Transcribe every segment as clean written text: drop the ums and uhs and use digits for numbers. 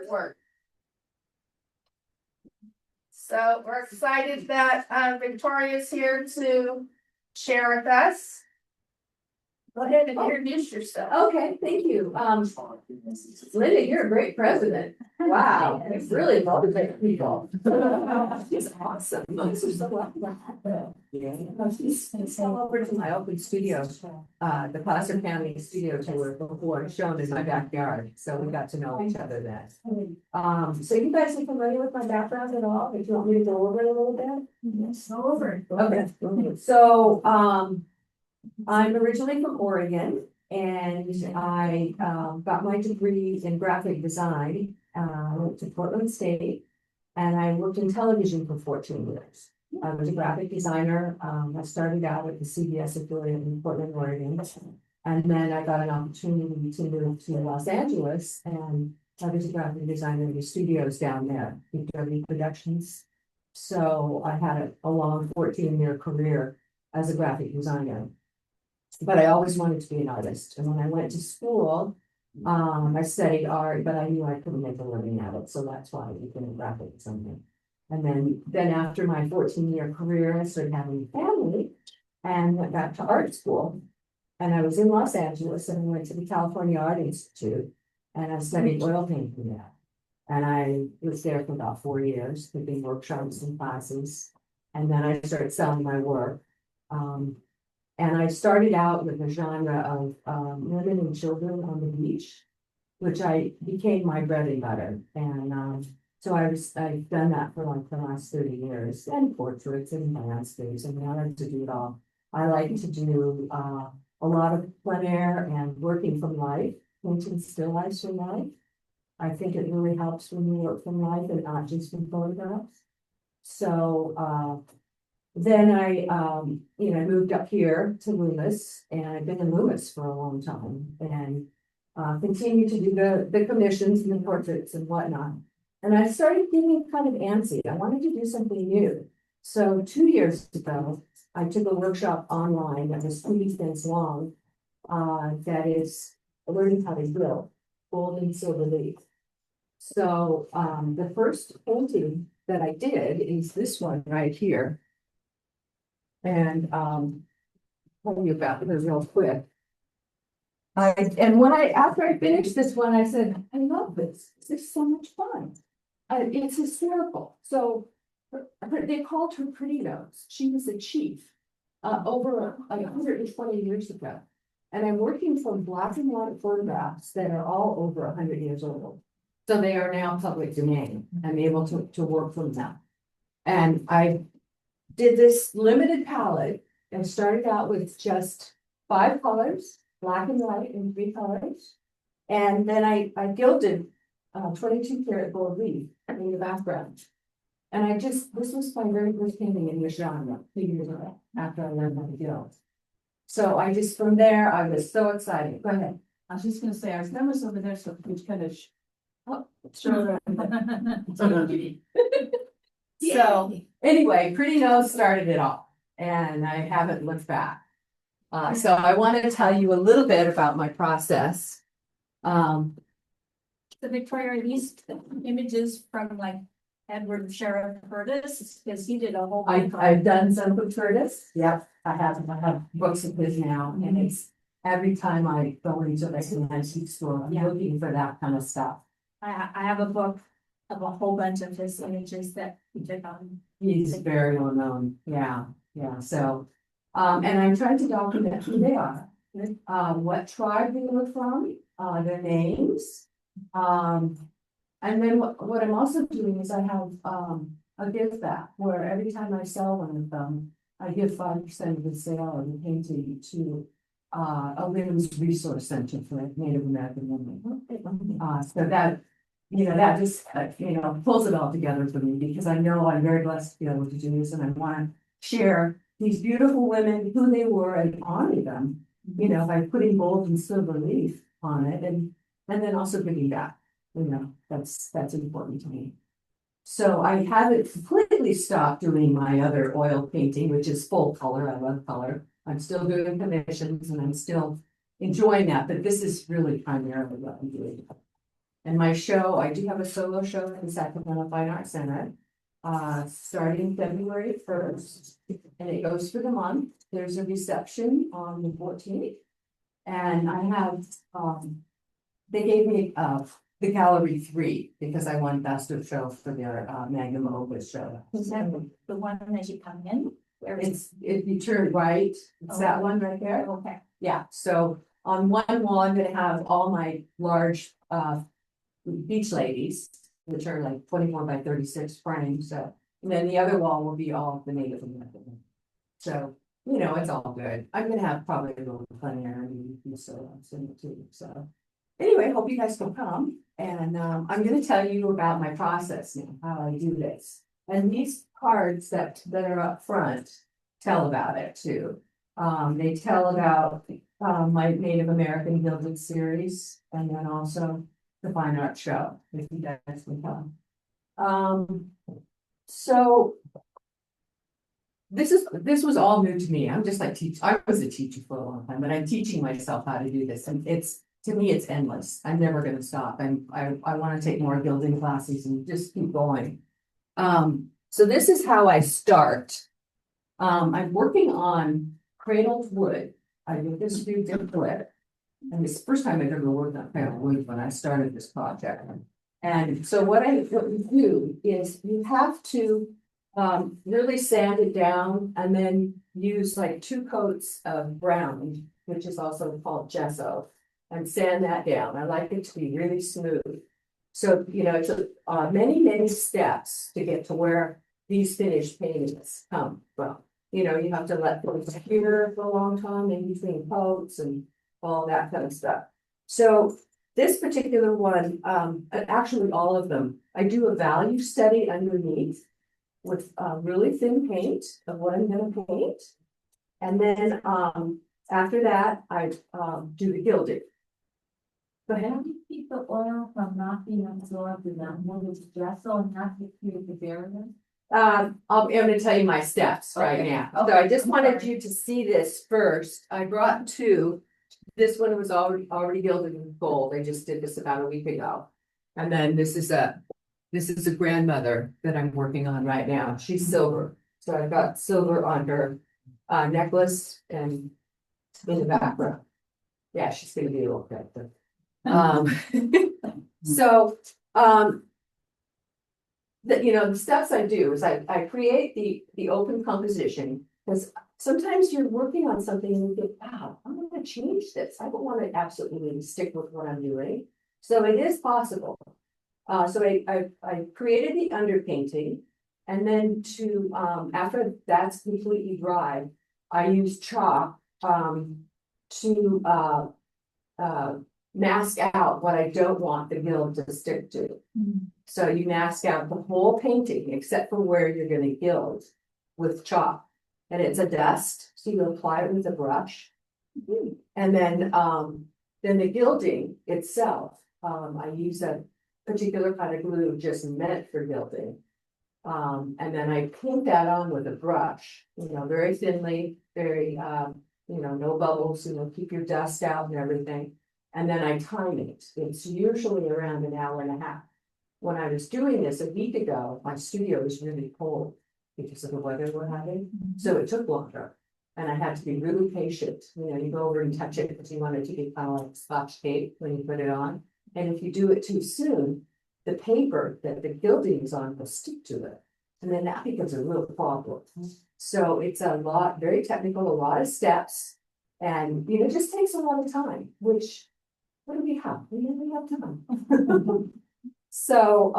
work. So we're excited that Victoria's here to share with us. Go ahead and introduce yourself. Okay, thank you. Linda, you're a great president. Wow, you really motivate people. She's awesome. Those are so well. She's come over to my open studio, the Placer County studio tour before, shown in my backyard. So we got to know each other then. So you guys are familiar with my background at all? If you want me to go over it a little bit? Yes, go over it. Okay, so, I'm originally from Oregon and I got my degree in graphic design. I went to Portland State and I worked in television for 14 years. I was a graphic designer. I started out at the CBS affiliate in Portland, Oregon. And then I got an opportunity to move to Los Angeles and I was a graphic designer in the studios down there, BW Productions. So I had a long 14-year career as a graphic designer. But I always wanted to be an artist. And when I went to school, I studied art, but I knew I couldn't make a living at it. So that's why I became a graphic designer. And then after my 14-year career, I started having a family and went back to art school. And I was in Los Angeles and I went to the California Art Institute and I studied oil painting there. And I was there for about 4 years, taking workshops and classes. And then I started selling my work. And I started out with a genre of women and children on the beach, which I became my bread and butter. And so I've done that for like the last 30 years, and portraits and landscapes. I mean, I like to do it all. I like to do a lot of plein air and working from life, painting still lifes from life. I think it really helps when you work from life and not just from photographs. So then I moved up here to Loomis, and I've been in Loomis for a long time and continued to do the commissions and the portraits and whatnot. And I started getting kind of antsy. I wanted to do something new. So 2 years ago, I took a workshop online that was 3 weekends long, that is learning how to gild gold and silver leaf. So the first painting that I did is this one right here. And tell you about it real quick. After I finished this one, I said, I love this. This is so much fun. It's hysterical. So they called her Pretty Nose. She was a chief over 120 years ago. And I'm working from black and white photographs that are all over 100 years old. So they are now public domain. I'm able to work from them. And I did this limited palette and started out with just 5 colors, black and white and 3 colors. And then I gilded 22 karat gold leaf in the background. And this was my very first painting in this genre 2 years ago after I learned how to gild. So from there, I was so excited. Go ahead. I was just gonna say, our numbers over there, so which kind of. Sure. So anyway, Pretty Nose started it all, and I haven't looked back. So I want to tell you a little bit about my process. The Victoria, are these images from like Edward Sheriff Curtis, because he did a whole. I've done some with Curtis. Yep, I have books of his now, and it's every time I go into like an antique store, I'm looking for that kind of stuff. I have a book of a whole bunch of his images that he took on. He's very well known. Yeah. So, and I'm trying to document who they are, what tribe they were from, their names. And then what I'm also doing is I have a gift back where every time I sell one of them, I give 5% of the sale of the painting to a women's resource center for Native American women. So that that just pulls it all together for me, because I know I'm very blessed to be able to do this, and I want to share these beautiful women, who they were, and honor them, by putting gold and silver leaf on it, and then also giving back. That's important to me. So I haven't completely stopped doing my other oil painting, which is full color. I love color. I'm still doing commissions and I'm still enjoying that, but this is really primarily what I'm doing. And my show, I do have a solo show at the Sacramento Fine Arts Center. Starting February 1st, and it goes for the month. There's a reception on the 14th. And I have, they gave me, the gallery 3 because I won best of show for their, magnum opus show. Is that the one as you come in? Where is If you turn right, it's that one right there. it? Okay. Yeah, so on one wall, I'm gonna have all my large beach ladies, which are like 24 by 36 frames, so. And then the other wall will be all of the Native American. So, you know, it's all good. I'm gonna have probably a little fun air and so in it too, so. Anyway, hope you guys can come, and I'm gonna tell you about my process now, how I do this. And these cards that are up front tell about it too. They tell about my Native American Gilded series, and then also the Fine Art Show, if you guys can come. So this was all new to me. I'm just like I was a teacher for a long time, but I'm teaching myself how to do this, and to me, it's endless. I'm never gonna stop. I want to take more gilding classes and just keep going. So this is how I start. I'm working on cradled wood. I did this through wood. And it's the first time I've ever worked on cradled wood when I started this project. And so what you do is you have to really sand it down and then use like 2 coats of brown, which is also called gesso, and sand that down. I like it to be really smooth. So, you know, it's many steps to get to where these finished paintings come from. You know, you have to let them cure for a long time in between coats and all that kind of stuff. So this particular one, actually all of them, I do a value study underneath with really thin paint of what I'm gonna paint. And then after that, I do the gilding. Go ahead. How do you keep the oil from not being absorbed in that wood gesso and not to create the barrier? I'm gonna tell you my steps right Okay. now. Okay. So I just wanted Sorry. you to see this first. I brought 2. This one was already gilded in gold. I just did this about a week ago. And then this is a grandmother that I'm working on right now. She's silver. So I've got silver on her necklace and in the background. Yeah, she's gonna be a little bit. So the steps I do is I create the open composition, because sometimes you're working on something and you think, wow, I'm gonna change this. I don't want to absolutely stick with what I'm doing. So it is possible. So I created the underpainting, and then after that's completely dry, I use chalk to mask out what I don't want the gild to stick to. So you mask out the whole painting except for where you're gonna gild with chalk. And it's a dust, so you apply it with a brush. And then the gilding itself, I use a particular kind of glue just meant for gilding. And then I paint that on with a brush, you know, very thinly, very, you know, no bubbles, you know, keep your dust out and everything. And then I time it. It's usually around an hour and a half. When I was doing this a week ago, my studio was really cold because of the weather we're having, so it took longer. And I had to be really patient. You know, you go over and touch it because you want it to be kind of like Scotch tape when you put it on. And if you do it too soon, the paper that the gilding is on will stick to it. And then that becomes a real problem. So it's a lot, very technical, a lot of steps. And, you know, it just takes a lot of time, which, what do we have? We never have time. So,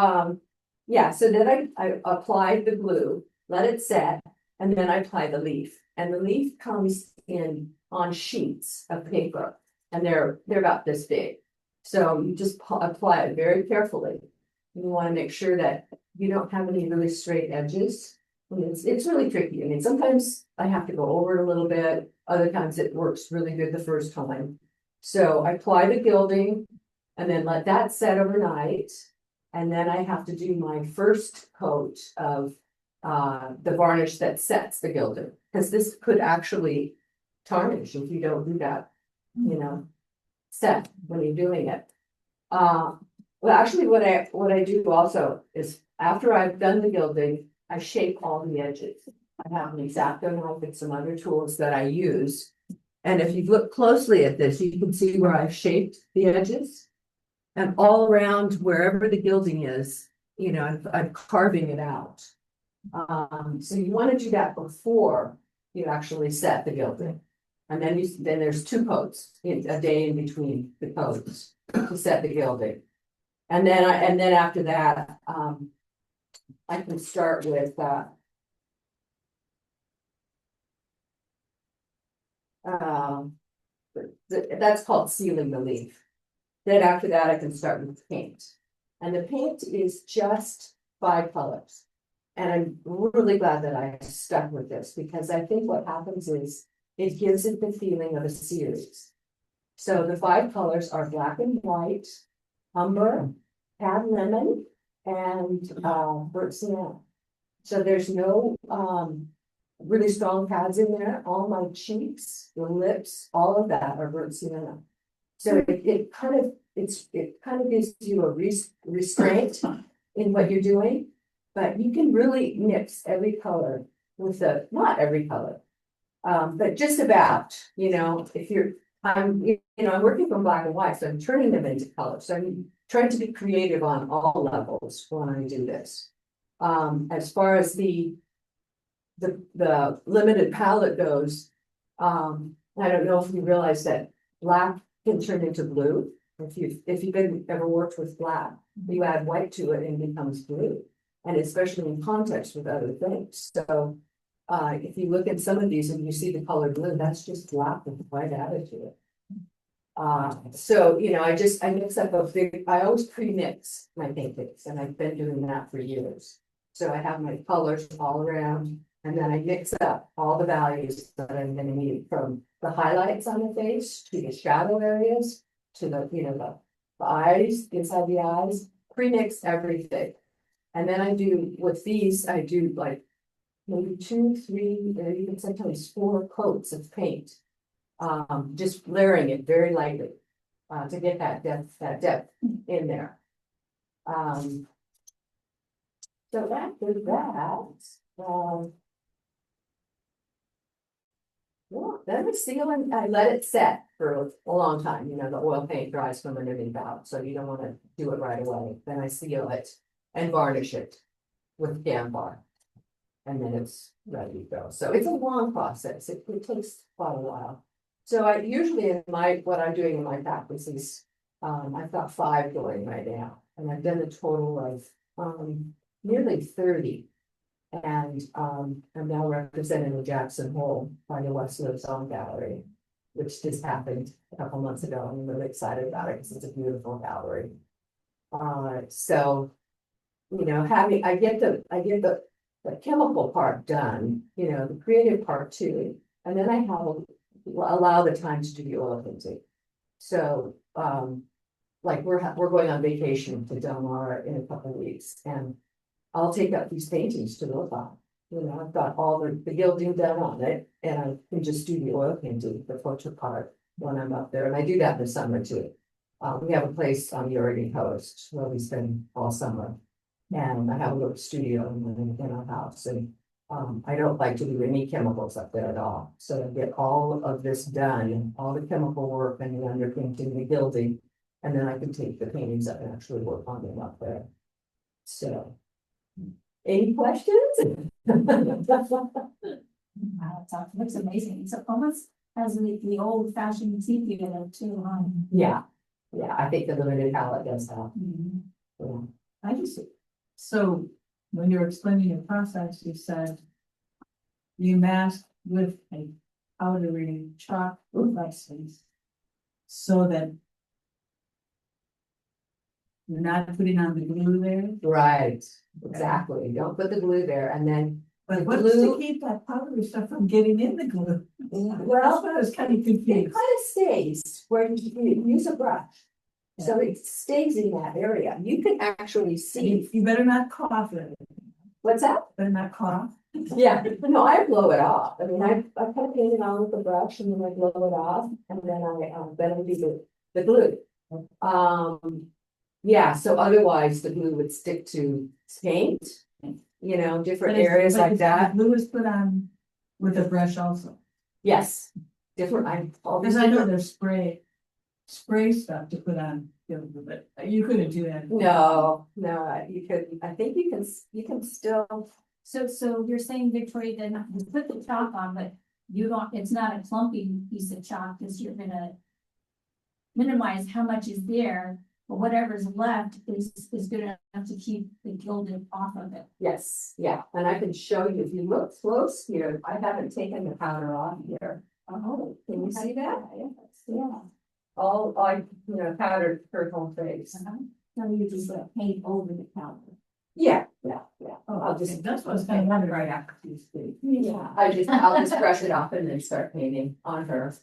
yeah, so then I applied the glue, let it set, and then I apply the leaf. And the leaf comes in on sheets of paper, and they're about this big. So you just apply it very carefully. You want to make sure that you don't have any really straight edges. I mean, it's really tricky. I mean, sometimes I have to go over it a little bit. Other times it works really good the first time. So I apply the gilding and then let that set overnight. And then I have to do my first coat of the varnish that sets the gilding, because this could actually tarnish if you don't do that, you know, set when you're doing it. Well, actually, what I do also is after I've done the gilding, I shape all the edges. I have an X-Acto knife and some other tools that I use. And if you look closely at this, you can see where I've shaped the edges. And all around wherever the gilding is, you know, I'm carving it out. So you want to do that before you actually set the gilding. And then then there's 2 coats, a day in between the coats to set the gilding. And then after that, I can start with, that's called sealing the leaf. Then after that, I can start with paint. And the paint is just 5 colors. And I'm really glad that I stuck with this because I think what happens is it gives it the feeling of a series. So the 5 colors are black and white, umber, cad lemon, and burnt sienna. So there's no really strong pads in there. All my cheeks, the lips, all of that are burnt sienna. So it kind of gives you a restraint in what you're doing, but you can really mix every color with not every color, but just about, you know, I'm working from black and white, so I'm turning them into color. So I'm trying to be creative on all levels when I do this. As far as the limited palette goes, I don't know if you realize that black can turn into blue. If you've ever worked with black, you add white to it and it becomes blue. And especially in context with other things. So if you look at some of these and you see the color blue, that's just black with white added to it. So, you know, I mix up I always pre-mix my paintings, and I've been doing that for years. So I have my colors all around, and then I mix up all the values that I'm gonna need, from the highlights on the face to the shadow areas to the, you know, the eyes, inside the eyes, pre-mix everything. And then I do, with these, I do like maybe 2, 3, or even sometimes 4 coats of paint. Just layering it very lightly, to get that depth in there. So after that, well, then I seal and I let it set for a long time. You know, the oil paint dries from underneath out, so you don't want to do it right away. Then I seal it and varnish it with Gambar. And then it's ready to go. So it's a long process. It takes quite a while. So I usually what I'm doing in my practice is, I've got 5 going right now, and I've done a total of nearly 30. And I'm now representing the Jackson Hole by the Westwood Song Gallery, which just happened a couple months ago. I'm really excited about it because it's a beautiful gallery. So, you know, I get the chemical part done, you know, the creative part too, and then I allow the time to do the oil painting. So, like we're going on vacation to Del Mar in a couple of weeks, and I'll take up these paintings to look on. You know, I've got all the gilding done on it, and I can just do the oil painting, the photo part, when I'm up there, and I do that in the summer too. We have a place on the Oregon coast where we spend all summer. And I have a little studio in our house, and I don't like to do any chemicals up there at all. So I get all of this done, all the chemical work and the underpainting, the gilding, and then I can take the paintings up and actually work on them up there. So, any questions? Wow, it looks amazing. It's almost has the old fashioned sepia in it too, huh? Yeah, I think the limited palette does that. Mhm. Yeah. I just, so when you were explaining your process, you said you mask with a powdery chalk license so that you're not putting on the glue there. Right, exactly. Don't put the glue there, and then But the what's glue- to keep that powdery stuff from getting in the glue? well, That's what I was kind of it confused. kind of stays where you use a brush. So it stays in that area. You can actually see, You better not cough it. what's that? Better not cough. Yeah, no, I blow it off. I mean, I kind of paint it on with the brush and then I blow it off, and then I do the glue. Yeah, so otherwise the glue would stick to paint, you know, different But is- areas but like is that. the glue is put on with a brush also, Yes, different, all these because I know different- there's spray stuff to put on, but you couldn't do that. No, you could, I think you can still, So you're saying, Victoria, then you put the chalk on, but you don't, it's not a clumping piece of chalk, because you're gonna minimize how much is there, but whatever's left is good enough to keep the gilded off of it. yes, yeah, and I can show you, if you look close here, I haven't taken the powder off here. Oh, can you see that? Yeah. All, powdered her whole face. So you just paint over the counter. Yeah. I'll just, that's what's kind of wondering right after you speak. Yeah, I'll just brush it off and then start painting on her.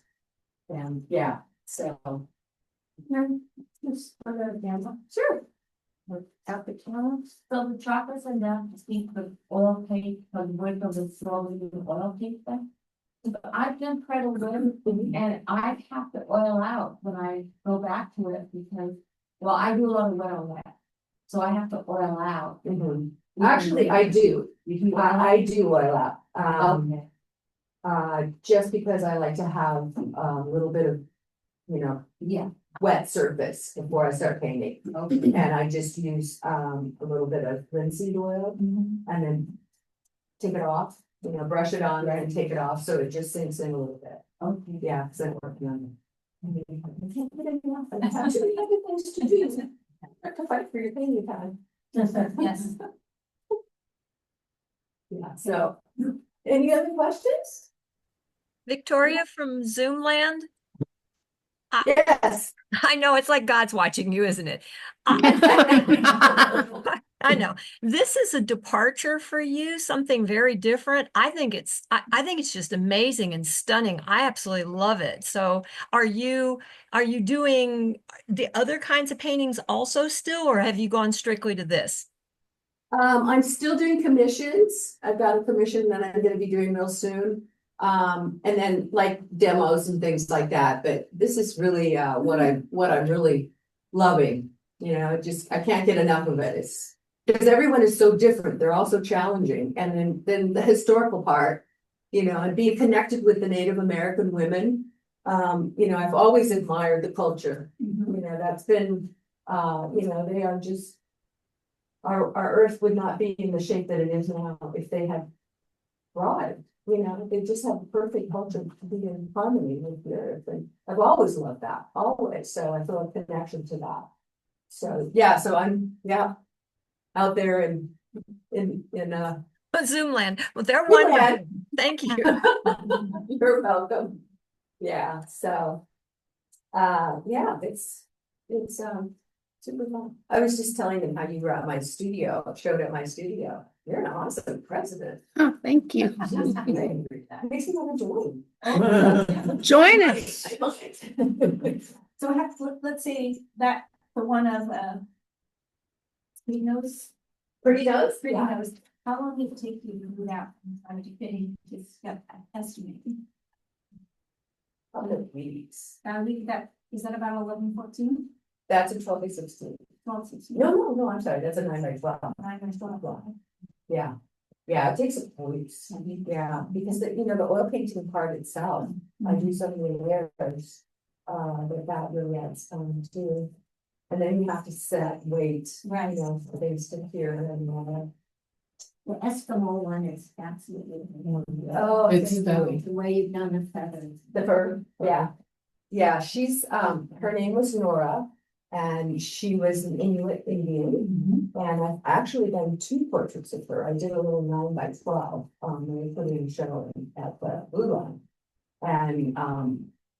And yeah, so. Just put it down. Sure. Out the counter, so the chocolates and then speak the oil paint, the wood of the slowly the oil paint thing. But I've done Prettle wood and I have to oil out when I go back to it because, well, I do a lot of wet on wet. So I have to oil out. Actually, I do. You do. I do oil out. Okay. Just because I like to have a little bit of, Yeah. wet surface before I start painting. Okay. And I just use a little bit of linseed oil and then take it off, brush it on and take it off, so it just sinks in a little bit. Okay. Yeah, because I'm working on it. I can't get enough. I have too many other things to do. Have to fight for your painting time. Yes. Yeah, so, any other questions? Victoria from Zoomland. Yes. I know it's like God's watching you, isn't it? I know. This is a departure for you, something very different. I think it's just amazing and stunning. I absolutely love it. So are you doing the other kinds of paintings also still, or have you gone strictly to this? I'm still doing commissions. I've got a commission that I'm gonna be doing real soon. And then like demos and things like that, but this is really what I'm really loving. I can't get enough of it. It's because everyone is so different. They're also challenging. And then the historical part, and being connected with the Native American women. I've always admired the culture. That's been, they are just. Our earth would not be in the shape that it is now if they had thrived. They just have a perfect culture to be in harmony with the earth, and I've always loved that, always, so I feel a connection to that. So, yeah, so I'm, out there in Zoomland. Well, they're Go wonderful. ahead. Thank you. You're welcome. Yeah, so, it's super fun. I was just telling them how you were at my studio, showed at my studio. You're an awesome president. Oh, thank you. Makes me want to join. Join us. I love it. So I have, let's say that for one of, Pretty Nose, Pretty nose? Pretty Nose, how long did it take you to do that from time to fitting, just estimating? Other weeks. Is that about 11-14? That's a 12-16. 12-16? No, I'm sorry, that's a 9-12. 9-12. Yeah, it takes a couple weeks. Yeah, because the oil painting part itself, I do so many layers. That really adds time too. And then you have to set, wait, Right. for things to cure and all that. The Eskimo one is absolutely. Oh, It's stunning. The way you've done the feathers. The fur, yeah. Yeah, she's, her name was Nora, and she was an Inuit Indian. And I've actually done 2 portraits of her. I did a little 9x12, when we put it in show at the Blue Line. And,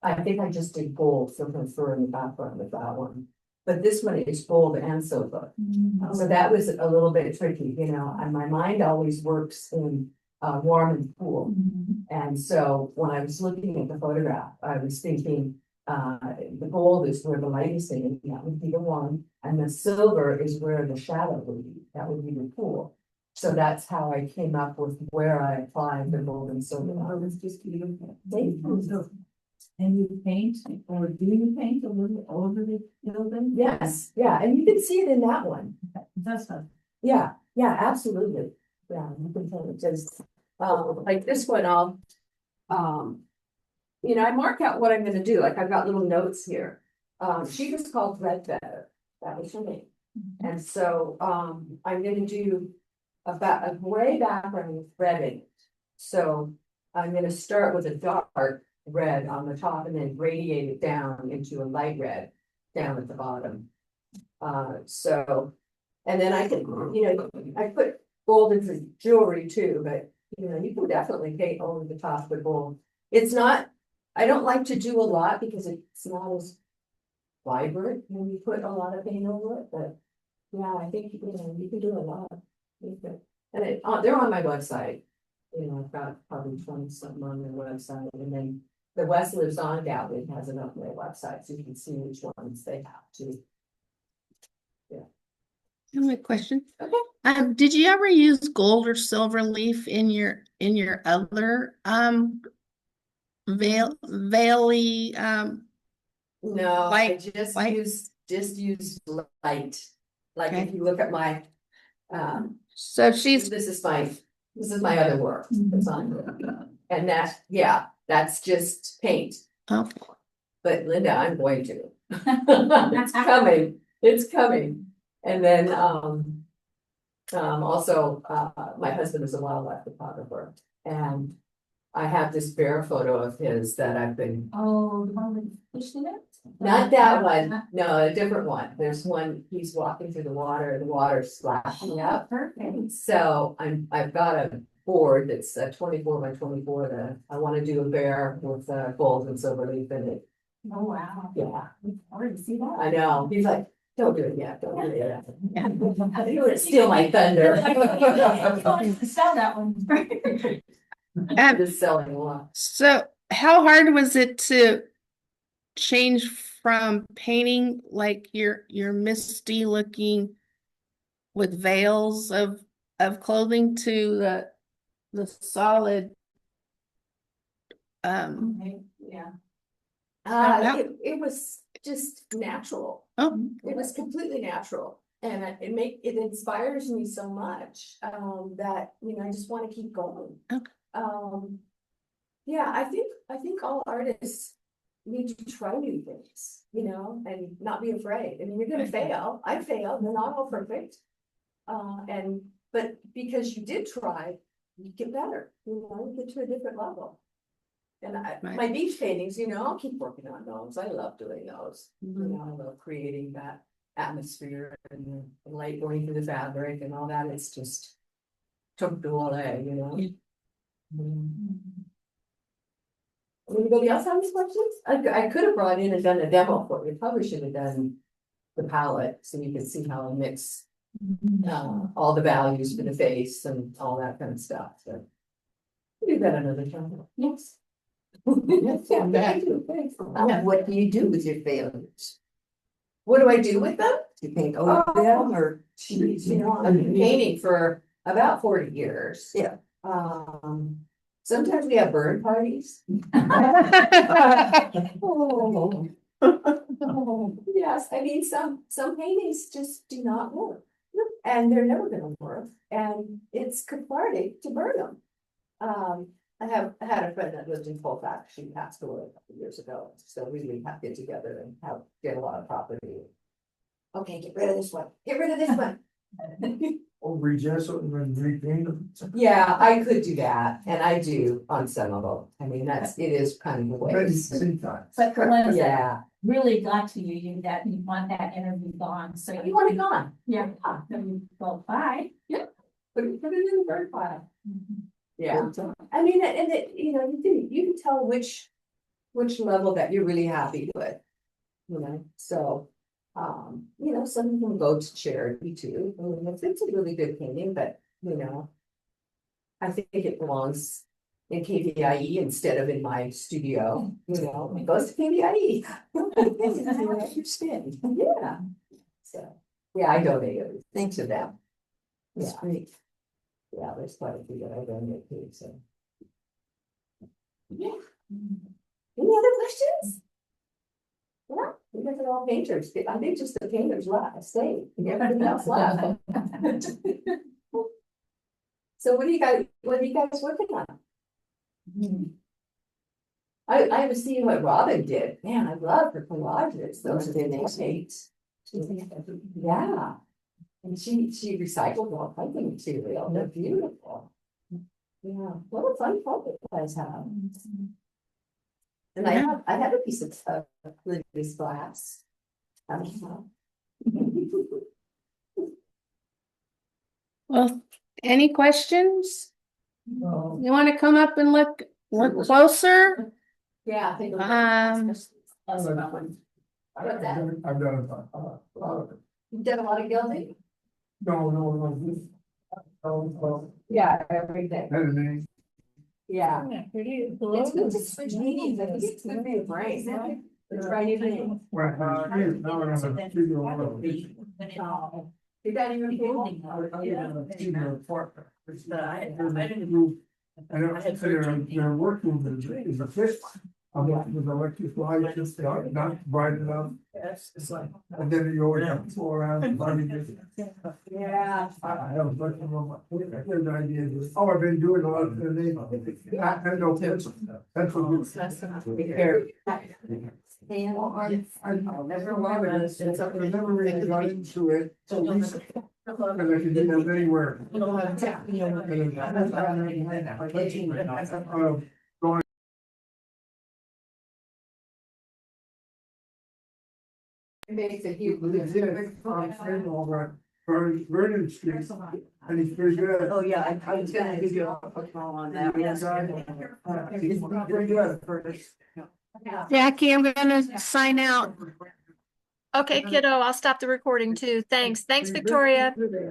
I think I just did gold for her fur in the background with that one. But this one is gold and silver. So that was a little bit tricky, and my mind always works in, warm and cool. And so when I was looking at the photograph, I was thinking, the gold is where the light is hitting, that would be the one, and the silver is where the shadow would be, that would be the pool. So that's how I came up with where I applied the gold and silver. It's just beautiful. Thank you. And you paint, or do you paint a little over the building? Yes, yeah, and you can see it in that one. That's not. Yeah, yeah, absolutely. Yeah, you can tell it just, like this one, I mark out what I'm gonna do, like I've got little notes here. She was called Red Feather, that was her name. And so, I'm gonna do a gray background with red in it. So I'm gonna start with a dark red on the top and then radiate it down into a light red down at the bottom. And then I can, I put gold in for jewelry too, but you can definitely paint over the top with gold. It's not, I don't like to do a lot because it's not as vibrant when you put a lot of paint over it, but yeah, I think, you can do a lot. And they're on my website. I've got probably 20 something on their website, and then the West Lives On gallery has it on their website, so you can see which ones they have too. I have a question. Okay. Did you ever use gold or silver leaf in your other Valley No, I Light, just light. use light. Like if Okay. you look at my, so this she's is my other work that's on here. And that's just paint. oh, But Linda, I'm going to. It's coming. And then, also, my husband is a wildlife photographer, and I have this bear photo of his that I've been, Oh, the one with fish in it? not that one, no, a different one. There's one, he's walking through the water's splashing up. Perfect. So I've got a board that's 24 by 24 that I want to do a bear with gold and silver leaf in it. Oh, wow. Yeah, I already see that. I know. He's like, don't do it yet, don't do it yet. You would steal my thunder. Sell that one. I'm just selling a lot. so how hard was it to change from painting like your misty looking with veils of clothing to the solid Yeah. How- It was just natural. oh It was completely natural. And it inspires me so much, that, I just want to keep going. Okay. Yeah, I think all artists need to try new things, and not be afraid. I mean, you're gonna fail. I failed, they're not all perfect. But because you did try, you get better, you get to a different level. And Right. my beach paintings, I'll keep working on those. I love doing those. I love creating that atmosphere and the light going through the fabric and all that. It's just took the all day, Anybody else have any questions? I could have brought in and done a demo for you. Probably should have done the palette so you could see how I mix all the values for the face and all that kind of stuff. So we'll do that another time. Yes. Yeah, thank you. Thanks. What do you do with your failures? What do I do with them? Do you paint over them or? Geez, I've been painting for about 40 years. Yeah. Sometimes we have burn parties. Yes, I mean, some paintings just do not work. And they're never gonna work, and it's cathartic to burn them. I had a friend that lived in Colfax, she passed away a couple years ago, so we have to get together and get a lot of property. Okay, get rid of this one, get rid of this one. Or regenerate and repaint them. Yeah, I could do that, and I do on some of them. I mean, it is kind of the way. But Melinda, Yeah, really got to you that you want that interview gone, so you want it gone? Yeah, then you go, bye. Put it in the bird file. Yeah, I mean, and you can tell which level that you're really happy with. So, some of them go to charity too. I mean, it's a really good painting, but, I think it belongs in KVIE instead of in my studio, it goes to KVIE. I understand, yeah. So, yeah, I donate everything to them. That's Yeah. great. Yeah, there's quite a few that I donate to, so. Yeah. Any other questions? Yeah, you guys are all painters. I think just the painters left, stayed, and everything else left. So what are you guys working on? I was seeing what Robin did. Man, I love her collages. Those are the nice. Yeah. And she recycled all kinds of material. They're beautiful. Yeah, what a fun project you guys have. And I have a piece of this glass. Well, any questions? Well, You want to come up and look closer? Yeah, I think. I've done You've done a lot of gilding? no. Yeah, every day. Editing. Yeah. It's good to switch meetings. I think it's good for your brain. Try new things. Well, here, now I'm gonna give you a little. You got any building? Their working is a fish. I'm working with electric light, just not bright enough, and then you always have to go around and find it. Yeah. I have a bunch of them, good ideas. Oh, I've been doing a lot of the name. I know pencil. That's what I'll never love it. I never really got into it. Because I could do that anywhere. Makes a Vernon Street, and he's pretty good. Oh, yeah, I was gonna give you a call on that. He's pretty good. Jackie, I'm gonna sign out. Okay, kiddo, I'll stop the recording too. Thanks. Thanks, Victoria.